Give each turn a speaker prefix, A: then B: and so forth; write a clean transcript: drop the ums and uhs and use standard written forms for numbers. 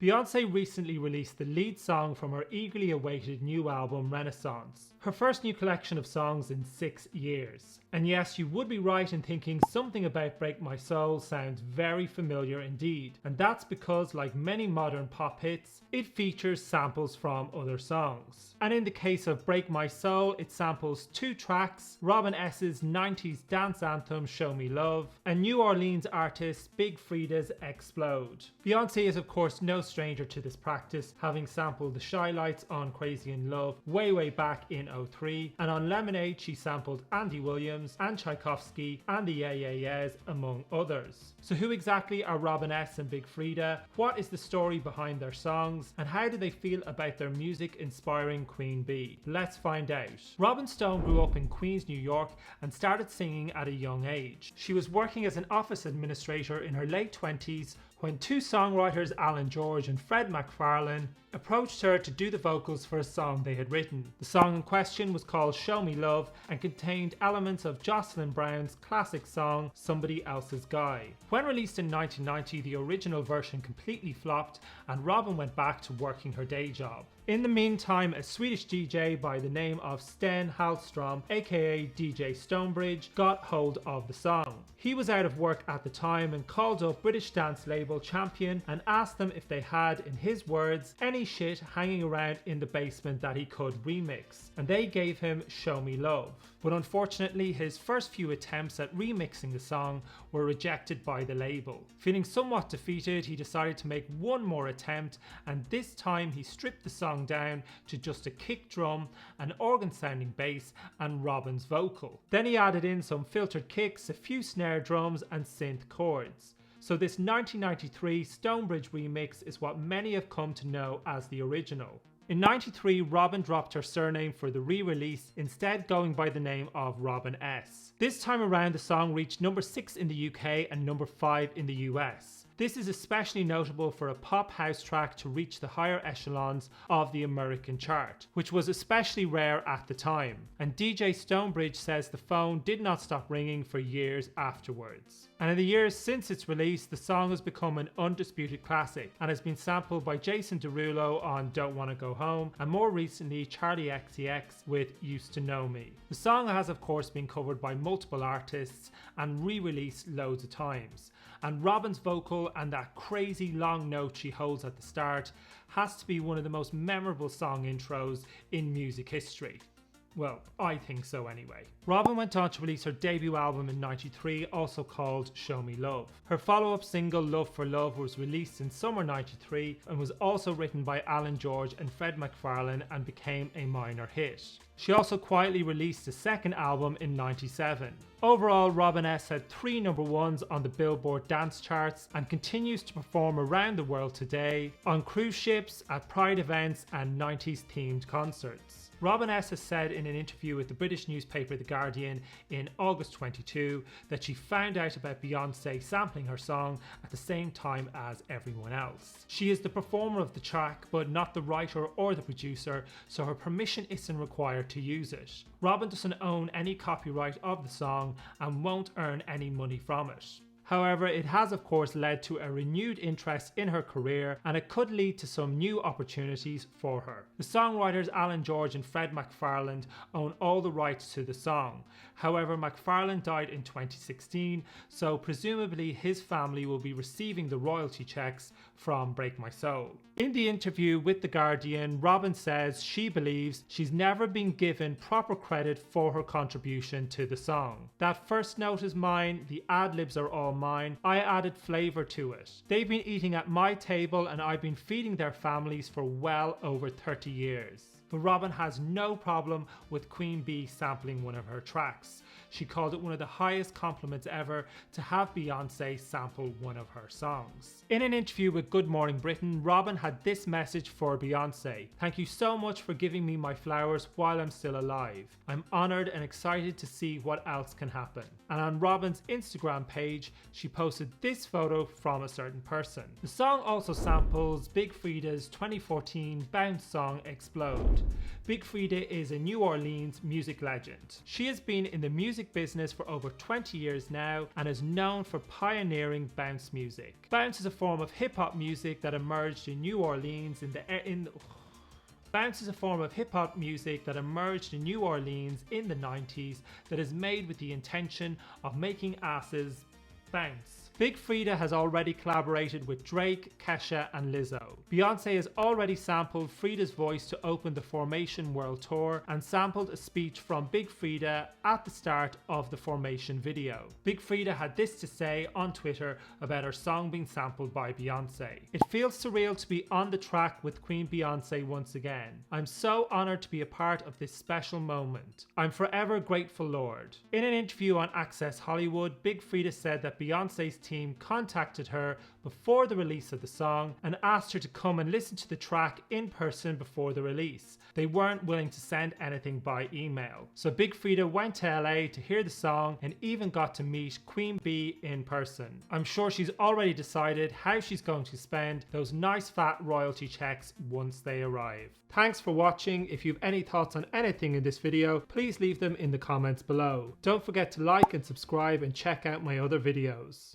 A: Beyoncé recently released the lead song from her eagerly awaited new album Renaissance, her first new collection of songs in 6 years. And yes, you would be right in thinking something about Break My Soul sounds very familiar indeed, and that's because, like many modern pop hits, it features samples from other songs. And in the case of Break My Soul, it samples 2 tracks, Robin S.'s 90s dance anthem Show Me Love, and New Orleans artist Big Freedia's Explode. Beyoncé is of course no stranger to this practice, having sampled the Shy Lights on Crazy in Love way back in 2003, and on Lemonade she sampled Andy Williams and Tchaikovsky and the Yeah Yeah Yeahs, among others. So who exactly are Robin S and Big Freedia? What is the story behind their songs? And how do they feel about their music inspiring Queen Bee? Let's find out. Robin Stone grew up in Queens, New York and started singing at a young age. She was working as an office administrator in her late 20s when 2 songwriters, Alan George and Fred MacFarlane, approached her to do the vocals for a song they had written. The song in question was called Show Me Love and contained elements of Jocelyn Brown's classic song Somebody Else's Guy. When released in 1990, the original version completely flopped and Robin went back to working her day job. In the meantime, a Swedish DJ by the name of Sten Hallstrom, aka DJ Stonebridge, got hold of the song. He was out of work at the time and called up British dance label Champion and asked them if they had, in his words, any shit hanging around in the basement that he could remix, and they gave him Show Me Love. But unfortunately, his first few attempts at remixing the song were rejected by the label. Feeling somewhat defeated, he decided to make one more attempt, and this time he stripped the song down to just a kick drum, an organ sounding bass and Robin's vocal. Then he added in some filtered kicks, a few snare drums and synth chords. So this 1993 Stonebridge remix is what many have come to know as the original. In 93, Robin dropped her surname for the re-release, instead going by the name of Robin S. This time around, the song reached number 6 in the UK and number 5 in the US. This is especially notable for a pop house track to reach the higher echelons of the American chart, which was especially rare at the time. And DJ Stonebridge says the phone did not stop ringing for years afterwards. And in the years since its release, the song has become an undisputed classic and has been sampled by Jason Derulo on Don't Wanna Go Home, and more recently Charli XCX with Used to Know Me. The song has of course been covered by multiple artists and re-released loads of times. And Robin's vocal and that crazy long note she holds at the start has to be one of the most memorable song intros in music history. Well, I think so anyway. Robin went on to release her debut album in 93, also called Show Me Love. Her follow-up single Love for Love was released in summer 93 and was also written by Alan George and Fred MacFarlane and became a minor hit. She also quietly released a second album in 97. Overall, Robin S had 3 number 1s on the Billboard dance charts and continues to perform around the world today on cruise ships, at pride events and 90s themed concerts. Robin S has said in an interview with the British newspaper The Guardian in August 22 that she found out about Beyoncé sampling her song at the same time as everyone else. She is the performer of the track but not the writer or the producer, so her permission isn't required to use it. Robin doesn't own any copyright of the song and won't earn any money from it. However, it has of course led to a renewed interest in her career, and it could lead to some new opportunities for her. The songwriters Alan George and Fred MacFarlane own all the rights to the song. However, MacFarlane died in 2016, so presumably his family will be receiving the royalty checks from Break My Soul. In the interview with The Guardian, Robin says she believes she's never been given proper credit for her contribution to the song. That first note is mine, the ad-libs are all mine, I added flavour to it. They've been eating at my table and I've been feeding their families for well over 30 years. But Robin has no problem with Queen Bee sampling one of her tracks. She called it one of the highest compliments ever to have Beyoncé sample one of her songs. In an interview with Good Morning Britain, Robin had this message for Beyoncé. Thank you so much for giving me my flowers while I'm still alive. I'm honoured and excited to see what else can happen. And on Robin's Instagram page, she posted this photo from a certain person. The song also samples Big Freedia's 2014 bounce song Explode. Big Freedia is a New Orleans music legend. She has been in the music music business for over 20 years now and is known for pioneering bounce music. Bounce is a form of hip-hop music that emerged in New Orleans Bounce is a form of hip-hop music that emerged in New Orleans in the 90s that is made with the intention of making asses bounce. Big Freedia has already collaborated with Drake, Kesha and Lizzo. Beyonce has already sampled Freedia's voice to open the Formation World Tour and sampled a speech from Big Freedia at the start of the Formation video. Big Freedia had this to say on Twitter about her song being sampled by Beyonce. "It feels surreal to be on the track with Queen Beyonce once again. I'm so honoured to be a part of this special moment. I'm forever grateful, Lord." In an interview on Access Hollywood, Big Freedia said that Beyonce's team contacted her before the release of the song and asked her to come and listen to the track in person before the release. They weren't willing to send anything by email. So Big Freedia went to LA to hear the song and even got to meet Queen Bee in person. I'm sure she's already decided how she's going to spend those nice fat royalty checks once they arrive. Thanks for watching. If you have any thoughts on anything in this video, please leave them in the comments below. Don't forget to like and subscribe and check out my other videos.